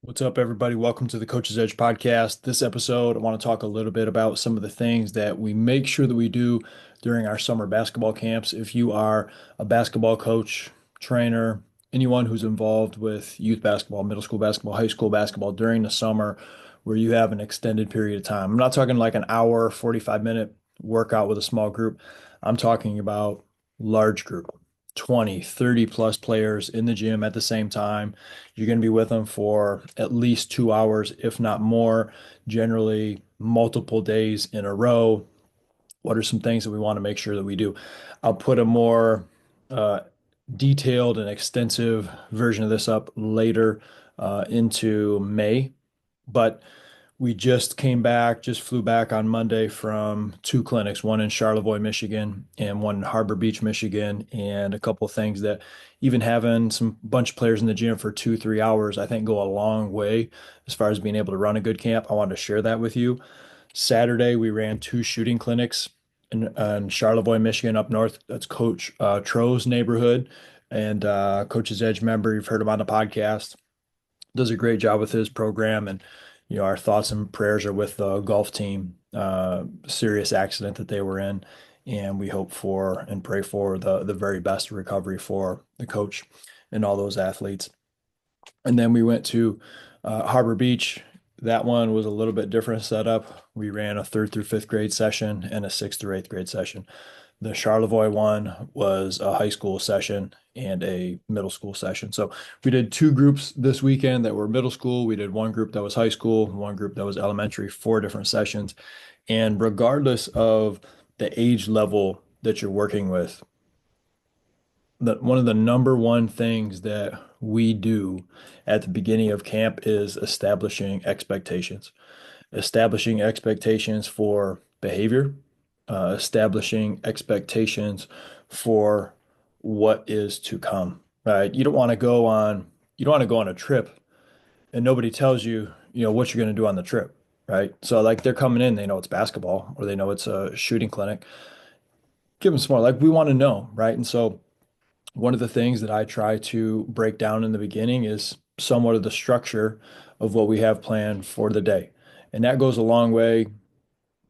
What's up, everybody? Welcome to the Coach's Edge podcast. This episode, I want to talk a little bit about some of the things that we make sure that we do during our summer basketball camps. If you are a basketball coach, trainer, anyone who's involved with youth basketball, middle school basketball, high school basketball during the summer, where you have an extended period of time. I'm not talking like an hour, 45-minute workout with a small group. I'm talking about large group, 20, 30 plus players in the gym at the same time. You're going to be with them for at least 2 hours, if not more, generally multiple days in a row. What are some things that we want to make sure that we do? I'll put a more uh, detailed and extensive version of this up later into May. But we just came back, just flew back on Monday from two clinics, one in Charlevoix, Michigan, and one in Harbor Beach, Michigan, and a couple of things that even having some bunch of players in the gym for 2, 3 hours, I think go a long way as far as being able to run a good camp. I wanted to share that with you. Saturday, we ran two shooting clinics in Charlevoix, Michigan, up north. That's Coach Tro's neighborhood, and Coach's Edge member. You've heard him on the podcast. Does a great job with his program, and our thoughts and prayers are with the golf team. Serious accident that they were in, and we hope for and pray for the very best recovery for the coach and all those athletes. And then we went to Harbor Beach. That one was a little bit different setup. We ran a third through fifth grade session and a sixth through eighth grade session. The Charlevoix one was a high school session and a middle school session. So we did two groups this weekend that were middle school. We did one group that was high school, one group that was elementary, four different sessions. And regardless of the age level that you're working with, one of the number one things that we do at the beginning of camp is establishing expectations for behavior, establishing expectations for what is to come, right? You don't want to go on a trip and nobody tells you, what you're going to do on the trip, right? So like they're coming in, they know it's basketball or they know it's a shooting clinic. Give them some more, like we want to know, right? And so one of the things that I try to break down in the beginning is somewhat of the structure of what we have planned for the day. And that goes a long way.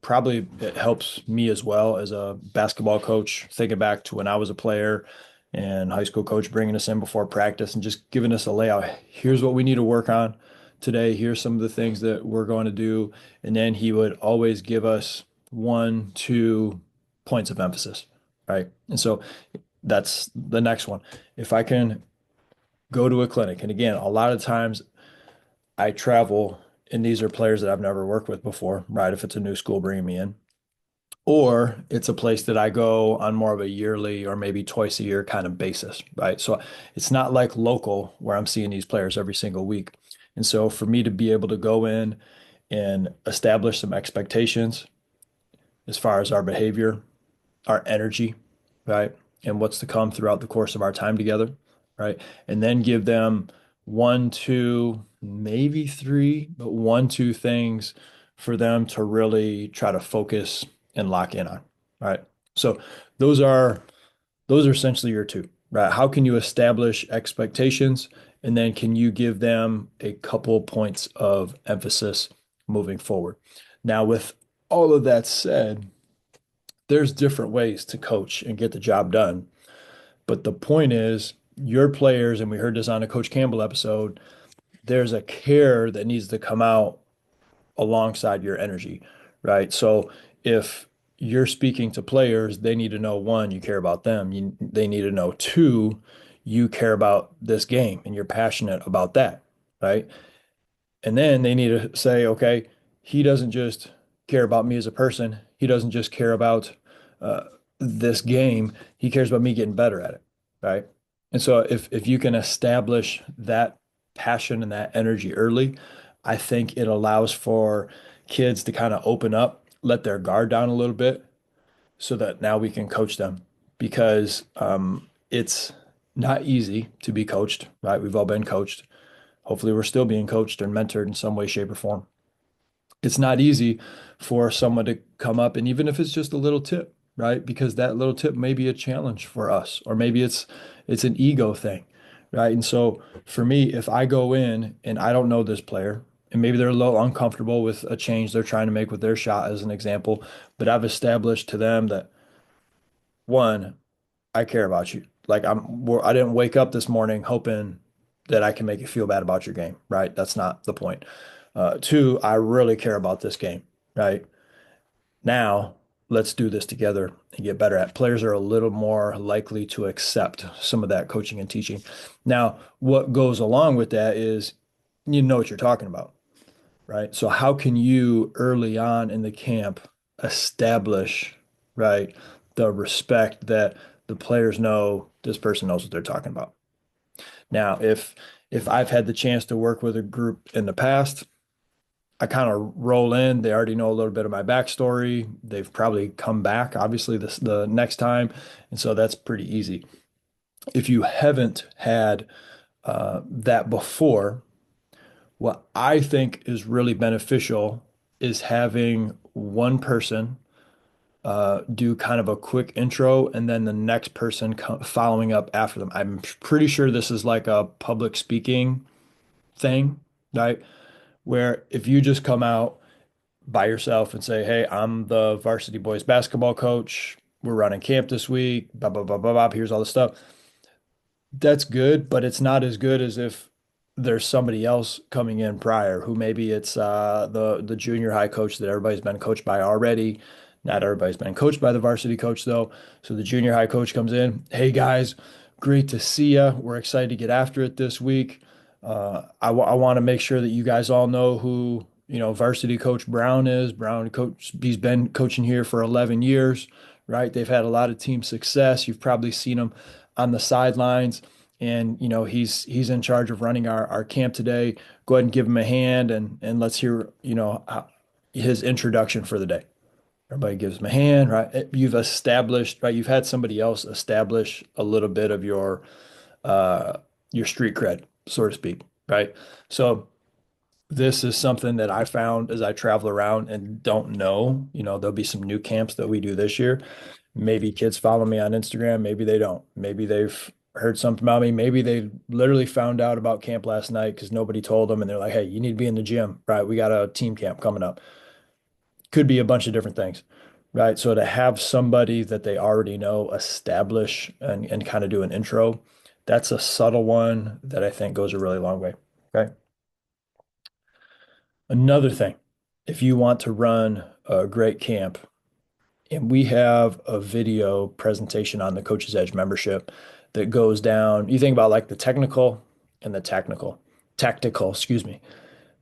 Probably it helps me as well as a basketball coach, thinking back to when I was a player and high school coach bringing us in before practice and just giving us a layout. Here's what we need to work on today. Here's some of the things that we're going to do. And then he would always give us 1, 2 points of emphasis, right? And so that's the next one. If I can go to a clinic, and again, a lot of times I travel, and these are players that I've never worked with before, right? If it's a new school bringing me in, or it's a place that I go on more of a yearly or maybe twice a year kind of basis, right? So it's not like local where I'm seeing these players every single week. And so for me to be able to go in and establish some expectations as far as our behavior, our energy, right? And what's to come throughout the course of our time together, right? And then give them 1, 2, maybe three, but 1, 2 things for them to really try to focus and lock in on, right? So those are those are essentially your two, right? How can you establish expectations? And then can you give them a couple points of emphasis moving forward? Now, with all of that said, there's different ways to coach and get the job done. But the point is, your players, and we heard this on a Coach Campbell episode, there's a care that needs to come out alongside your energy, right? So if you're speaking to players, they need to know one, you care about them. They need to know two, you care about this game and you're passionate about that, right? And then they need to say, okay, he doesn't just care about me as a person. He doesn't just care about uh, this game. He cares about me getting better at it, right? And so if you can establish that passion and that energy early, I think it allows for kids to kind of open up, let their guard down a little bit, so that now we can coach them because it's not easy to be coached, right? We've all been coached. Hopefully, we're still being coached and mentored in some way, shape, or form. It's not easy for someone to come up, and even if it's just a little tip, right? Because that little tip may be a challenge for us, or maybe it's an ego thing, right? And so for me, if I go in and I don't know this player, and maybe they're a little uncomfortable with a change they're trying to make with their shot, as an example, but I've established to them that one, I care about you. Like I didn't wake up this morning hoping that I can make you feel bad about your game, right? That's not the point. Two, I really care about this game, right? Now, let's do this together and get better at. Players are a little more likely to accept some of that coaching and teaching. Now, what goes along with that is you know what you're talking about, right? So how can you early on in the camp establish, right, the respect that the players know this person knows what they're talking about? Now, if I've had the chance to work with a group in the past, I kind of roll in. They already know a little bit of my backstory. They've probably come back, obviously, the next time. And so that's pretty easy. If you haven't had that before, what I think is really beneficial is having one person do kind of a quick intro and then the next person following up after them. I'm pretty sure this is like a public speaking thing, right? Where if you just come out by yourself and say, "Hey, I'm the varsity boys basketball coach. We're running camp this week. Blah blah blah blah blah. Here's all the stuff." That's good, but it's not as good as if there's somebody else coming in prior who maybe it's the junior high coach that everybody's been coached by already. Not everybody's been coached by the varsity coach though. So the junior high coach comes in, "Hey guys, great to see you. We're excited to get after it this week. I want to make sure that you guys all know who, varsity coach Brown is. He's been coaching here for 11 years, right? They've had a lot of team success. You've probably seen him on the sidelines, and he's in charge of running our camp today. Go ahead and give him a hand, and let's hear his introduction for the day." Everybody gives him a hand, right? You've established, right? You've had somebody else establish a little bit of your street cred, so to speak, right? So this is something that I found as I travel around and don't know. There'll be some new camps that we do this year. Maybe kids follow me on Instagram, maybe they don't. Maybe they've heard something about me. Maybe they literally found out about camp last night because nobody told them and they're like, "Hey, you need to be in the gym, right? We got a team camp coming up." Could be a bunch of different things, right? So to have somebody that they already know establish and kind of do an intro, that's a subtle one that I think goes a really long way. Okay. Another thing, if you want to run a great camp, and we have a video presentation on the Coach's Edge membership that goes down. You think about like the technical and the tactical, excuse me,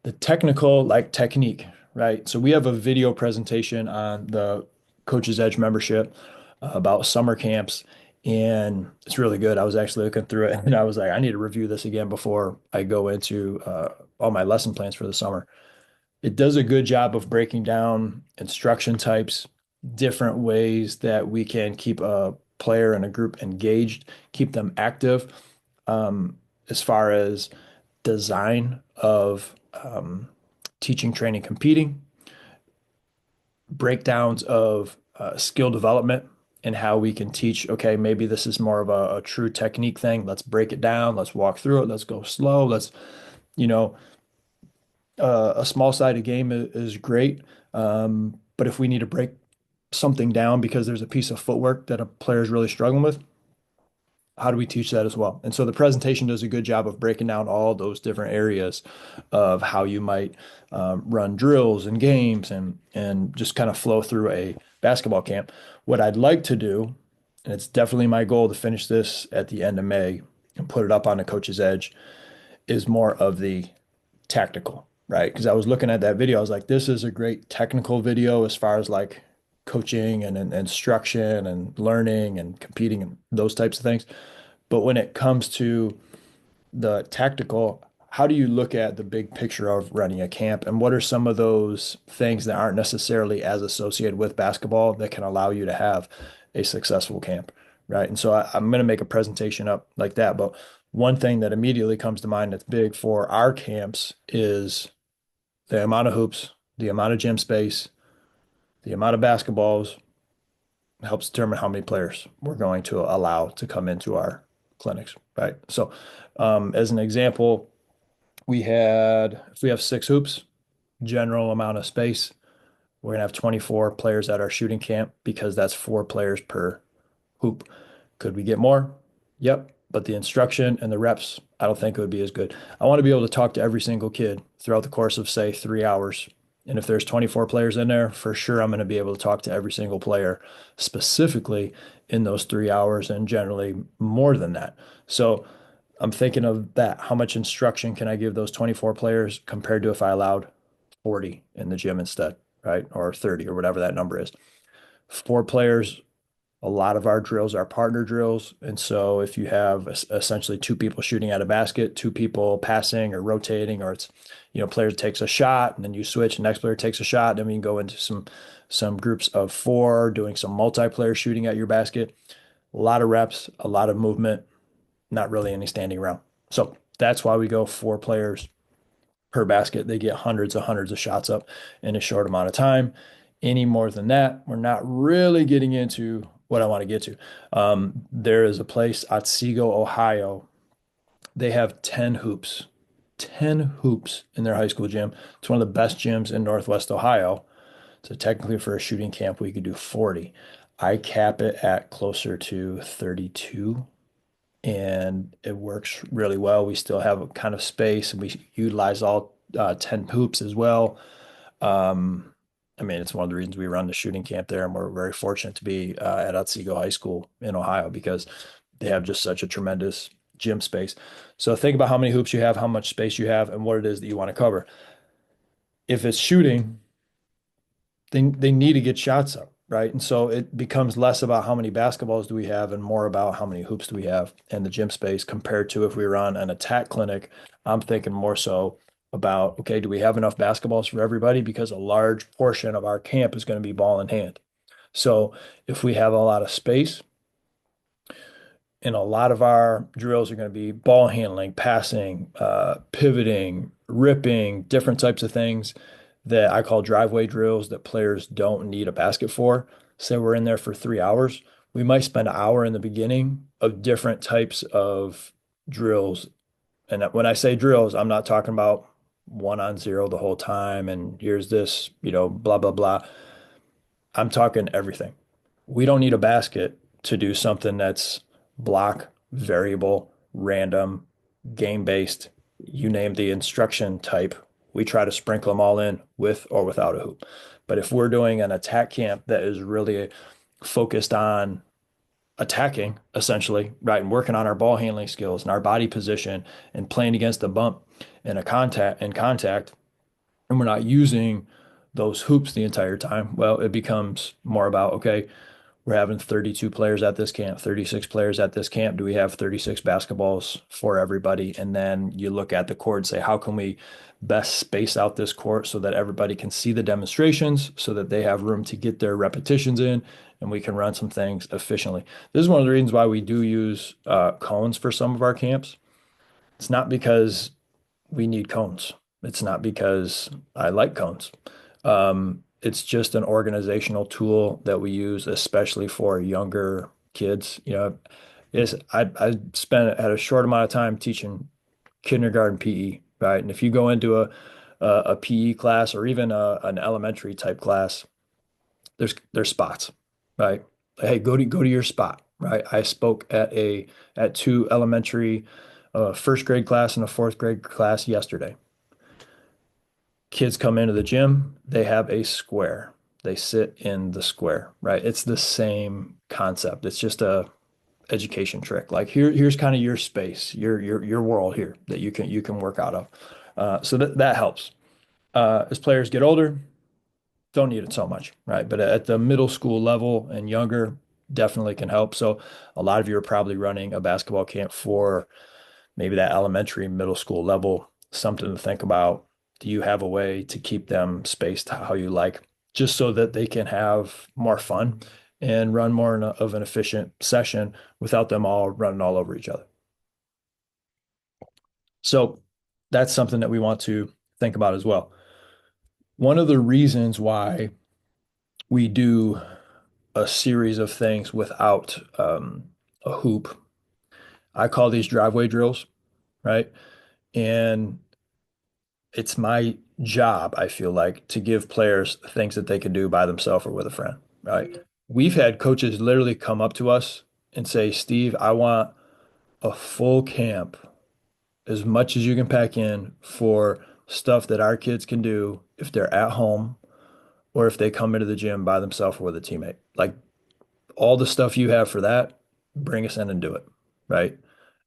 the technical, like technique, right? So we have a video presentation on the Coach's Edge membership about summer camps, and it's really good. I was actually looking through it and I was like, I need to review this again before I go into all my lesson plans for the summer. It does a good job of breaking down instruction types, different ways that we can keep a player and a group engaged, keep them active, as far as design of teaching, training, competing, breakdowns of skill development and how we can teach, okay, maybe this is more of a true technique thing. Let's break it down. Let's walk through it. Let's go slow. You know, a small sided game is great. But if we need to break something down because there's a piece of footwork that a player is really struggling with, how do we teach that as well? And so the presentation does a good job of breaking down all those different areas of how you might run drills and games and just kind of flow through a basketball camp. What I'd like to do, and it's definitely my goal to finish this at the end of May and put it up on the Coach's Edge, is more of the tactical, right? Because I was looking at that video, I was like, this is a great technical video as far as like coaching and instruction and learning and competing and those types of things. But when it comes to the tactical, how do you look at the big picture of running a camp? And what are some of those things that aren't necessarily as associated with basketball that can allow you to have a successful camp, right? And so I'm going to make a presentation up like that. But one thing that immediately comes to mind that's big for our camps is the amount of hoops, the amount of gym space, the amount of basketballs helps determine how many players we're going to allow to come into our clinics, right? So, as an example, if we have 6 hoops, general amount of space, we're gonna have 24 players at our shooting camp because that's 4 players per hoop. Could we get more? Yep. But the instruction and the reps, I don't think it would be as good. I want to be able to talk to every single kid throughout the course of, say, 3 hours. And if there's 24 players in there, for sure I'm going to be able to talk to every single player specifically in those 3 hours and generally more than that. So I'm thinking of that. How much instruction can I give those 24 players compared to if I allowed 40 in the gym instead, right? Or 30 or whatever that number is. 4 players, a lot of our drills are partner drills. And so if you have essentially 2 people shooting at a basket, 2 people passing or rotating, or it's, player takes a shot and then you switch, the next player takes a shot, then we can go into some groups of 4 doing some multiplayer shooting at your basket. A lot of reps, a lot of movement, not really any standing around. So that's why we go 4 players per basket. They get hundreds of shots up in a short amount of time. Any more than that, we're not really getting into what I want to get to. There is a place, Otsego, Ohio. They have 10 hoops, 10 hoops in their high school gym. It's one of the best gyms in Northwest Ohio. So technically for a shooting camp, we could do 40. I cap it at closer to 32 and it works really well. We still have a kind of space and we utilize all 10 hoops as well. I mean, it's one of the reasons we run the shooting camp there, and we're very fortunate to be at Otsego High School in Ohio because they have just such a tremendous gym space. So think about how many hoops you have, how much space you have, and what it is that you want to cover. If it's shooting, they need to get shots up, right? And so it becomes less about how many basketballs do we have and more about how many hoops do we have in the gym space compared to if we run an attack clinic. I'm thinking more so about, okay, do we have enough basketballs for everybody? Because a large portion of our camp is going to be ball in hand. So if we have a lot of space, and a lot of our drills are going to be ball handling, passing, pivoting, ripping, different types of things that I call driveway drills that players don't need a basket for. Say we're in there for 3 hours. We might spend an hour in the beginning of different types of drills. And when I say drills, I'm not talking about 1-on-0 the whole time and here's this, blah, blah, blah. I'm talking everything. We don't need a basket to do something that's block, variable, random, game based. You name the instruction type. We try to sprinkle them all in with or without a hoop. But if we're doing an attack camp that is really focused on attacking, essentially, right, and working on our ball handling skills and our body position and playing against the bump and a contact, and we're not using those hoops the entire time, well, it becomes more about, okay, we're having 32 players at this camp, 36 players at this camp. Do we have 36 basketballs for everybody? And then you look at the court and say, how can we best space out this court so that everybody can see the demonstrations so that they have room to get their repetitions in and we can run some things efficiently. This is one of the reasons why we do use cones for some of our camps. It's not because we need cones. It's not because I like cones. It's just an organizational tool that we use, especially for younger kids. I spent had a short amount of time teaching kindergarten PE, right? And if you go into a PE class or even an elementary type class, there's spots, right? Hey, go to your spot, right? I spoke at 2 elementary, first grade class and a fourth grade class yesterday. Kids come into the gym, they have a square. They sit in the square, right? It's the same concept. It's just a education trick. Like here's kind of your space, your world here that you can work out of. So that helps. As players get older, don't need it so much, right? But at the middle school level and younger, definitely can help. So a lot of you are probably running a basketball camp for maybe that elementary, middle school level, something to think about. Do you have a way to keep them spaced how you like, just so that they can have more fun and run more of an efficient session without them all running all over each other? So that's something that we want to think about as well. One of the reasons why we do a series of things without a hoop, I call these driveway drills, right? And it's my job, I feel like, to give players things that they can do by themselves or with a friend, right? We've had coaches literally come up to us and say, Steve, I want a full camp, as much as you can pack in for stuff that our kids can do if they're at home or if they come into the gym by themselves or with a teammate. Like all the stuff you have for that, bring us in and do it, right?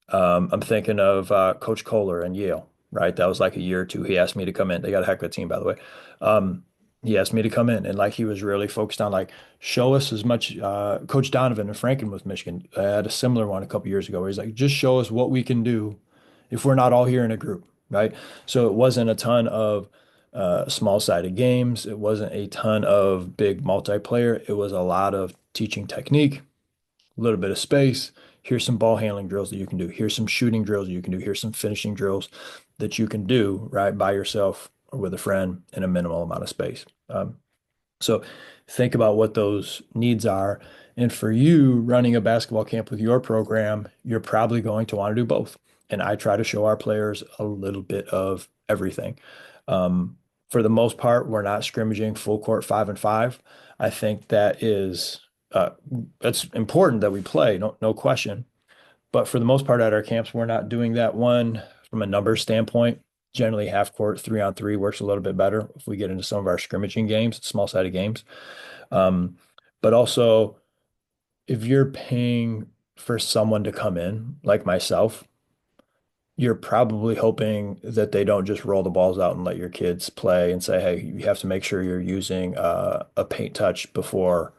I'm thinking of Coach Kohler and Yale, right? That was like a year or two. He asked me to come in. They got a heck of a team, by the way. Um, he asked me to come in, and like he was really focused on like show us as much. Coach Donovan in Franklin with Michigan had a similar one a couple years ago where he's like, just show us what we can do if we're not all here in a group, right? So it wasn't a ton of small-sided games. It wasn't a ton of big multiplayer. It was a lot of teaching technique, a little bit of space. Here's some ball handling drills that you can do. Here's some shooting drills you can do. Here's some finishing drills that you can do right by yourself or with a friend in a minimal amount of space. So think about what those needs are. And for you running a basketball camp with your program, you're probably going to want to do both. And I try to show our players a little bit of everything. Um, for the most part, we're not scrimmaging full court 5-on-5. I think that is it's important that we play, no question. But for the most part at our camps, we're not doing that one from a numbers standpoint. Generally, half court 3-on-3 works a little bit better if we get into some of our scrimmaging games, small sided games. Um, but also, if you're paying for someone to come in, like myself, you're probably hoping that they don't just roll the balls out and let your kids play and say, hey, you have to make sure you're using a paint touch before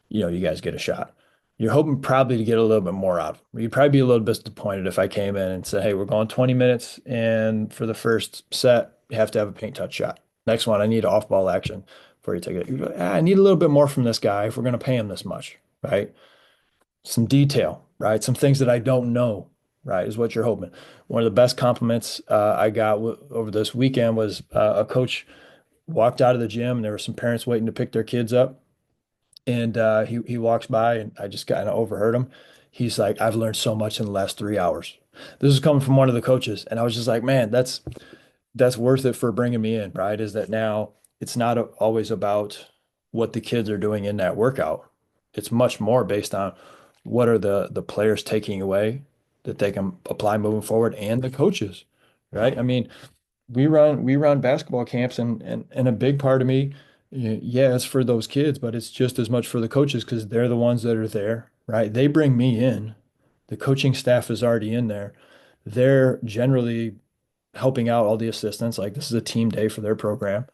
you guys get a shot. You're hoping probably to get a little bit more out of them. You'd probably be a little bit disappointed if I came in and said, hey, we're going 20 minutes, and for the first set, you have to have a paint touch shot. Next one, I need off ball action before you take it. You go, I need a little bit more from this guy if we're going to pay him this much, right? Some detail, right? Some things that I don't know, right? Is what you're hoping. One of the best compliments I got over this weekend was a coach walked out of the gym and there were some parents waiting to pick their kids up. And he walks by, and I just kind of overheard him. He's like, "I've learned so much in the last 3 hours." This is coming from one of the coaches, and I was just like, "Man, that's worth it for bringing me in, right?" Is that now it's not always about what the kids are doing in that workout. It's much more based on what are the players taking away that they can apply moving forward, and the coaches, right? I mean, we run basketball camps, and a big part of me, yeah, it's for those kids, but it's just as much for the coaches because they're the ones that are there, right? They bring me in. The coaching staff is already in there. They're generally helping out all the assistants. Like this is a team day for their program,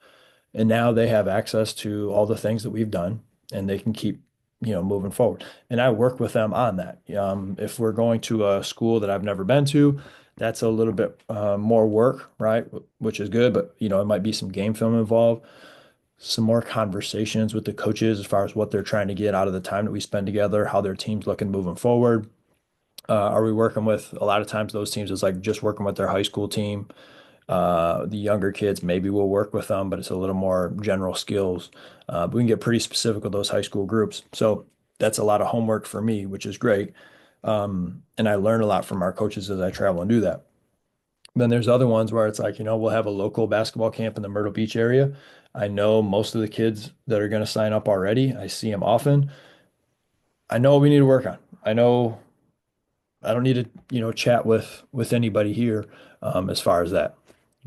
and now they have access to all the things that we've done, and they can keep moving forward. And I work with them on that. If we're going to a school that I've never been to, that's a little bit more work, right? Which is good, but it might be some game film involved, some more conversations with the coaches as far as what they're trying to get out of the time that we spend together, how their team's looking moving forward. Are we working with a lot of times those teams is like just working with their high school team. The younger kids, maybe we'll work with them, but it's a little more general skills. But we can get pretty specific with those high school groups. So that's a lot of homework for me, which is great. And I learn a lot from our coaches as I travel and do that. Then there's other ones where it's like, we'll have a local basketball camp in the Myrtle Beach area. I know most of the kids that are going to sign up already. I see them often. I know what we need to work on. I know I don't need to, chat with anybody here as far as that.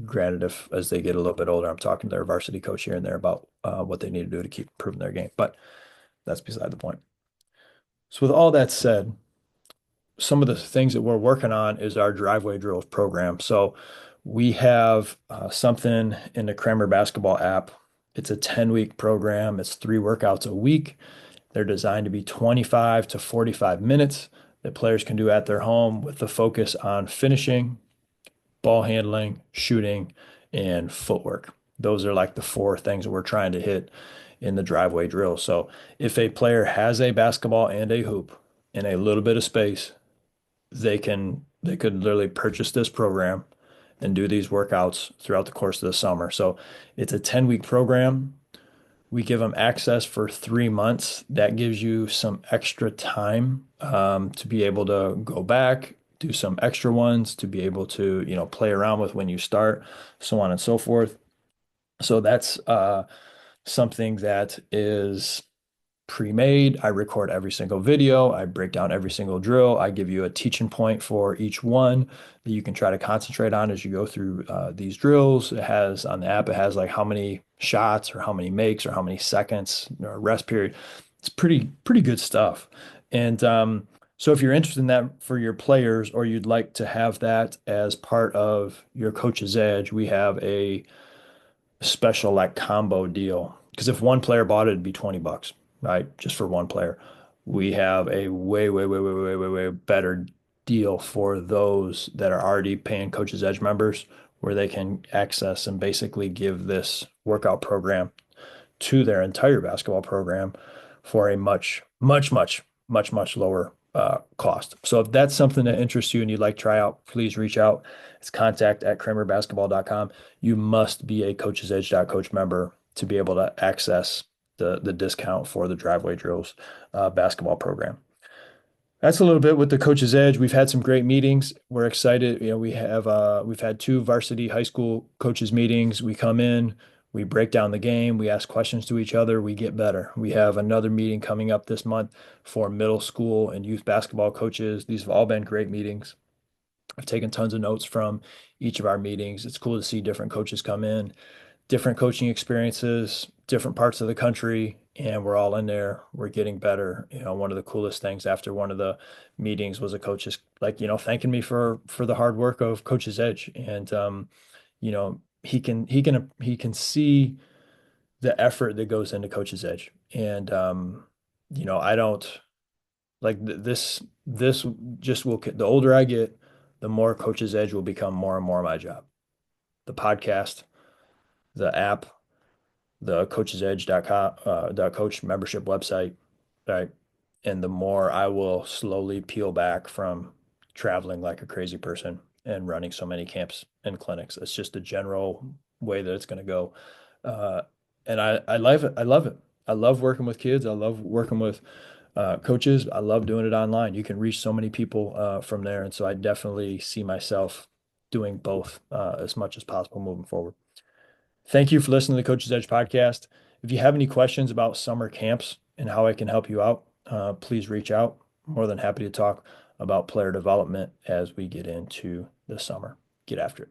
Granted, if as they get a little bit older, I'm talking to their varsity coach here and there about what they need to do to keep improving their game. But that's beside the point. So with all that said, some of the things that we're working on is our driveway drills program. So we have something in the Kramer basketball app. It's a 10-week program. It's 3 workouts a week. They're designed to be 25 to 45 minutes that players can do at their home with the focus on finishing, ball handling, shooting, and footwork. Those are like the 4 things that we're trying to hit in the driveway drill. So if a player has a basketball and a hoop and a little bit of space, they could literally purchase this program and do these workouts throughout the course of the summer. So it's a 10-week program. We give them access for 3 months. That gives you some extra time to be able to go back, do some extra ones to be able to, play around with when you start, so on and so forth. So that's something that is pre-made. I record every single video. I break down every single drill. I give you a teaching point for each one that you can try to concentrate on as you go through these drills. It has on the app, it has like how many shots or how many makes or how many seconds or rest period. It's pretty good stuff. And so if you're interested in that for your players, or you'd like to have that as part of your coach's edge, we have a special like combo deal. Because if one player bought it, it'd be $20, right? Just for one player. We have a way better deal for those that are already paying Coach's Edge members, where they can access and basically give this workout program to their entire basketball program for a much lower cost. So if that's something that interests you and you'd like to try out, please reach out. It's contact@kramerbasketball.com. You must be a Coach's Edge.coach member to be able to access the discount for the Driveway Drills basketball program. That's a little bit with the Coach's Edge. We've had some great meetings. We're excited. We've had two varsity high school coaches meetings. We come in, we break down the game, we ask questions to each other, we get better. We have another meeting coming up this month for middle school and youth basketball coaches. These have all been great meetings. I've taken tons of notes from each of our meetings. It's cool to see different coaches come in, different coaching experiences, different parts of the country, and we're all in there. We're getting better. One of the coolest things after one of the meetings was a coach just like, thanking me for the hard work of Coach's Edge. And he can see the effort that goes into Coach's Edge. And I don't like this just will the older I get, the more Coach's Edge will become more and more my job. The podcast, the app, the coachesedge.com .coach membership website, right? And the more I will slowly peel back from traveling like a crazy person and running so many camps and clinics. It's just a general way that it's going to go. Uh, and I love it. I love it. I love working with kids. I love working with coaches. I love doing it online. You can reach so many people from there. And so I definitely see myself doing both as much as possible moving forward. Thank you for listening to the Coach's Edge podcast. If you have any questions about summer camps and how I can help you out, please reach out. More than happy to talk about player development as we get into the summer. Get after it.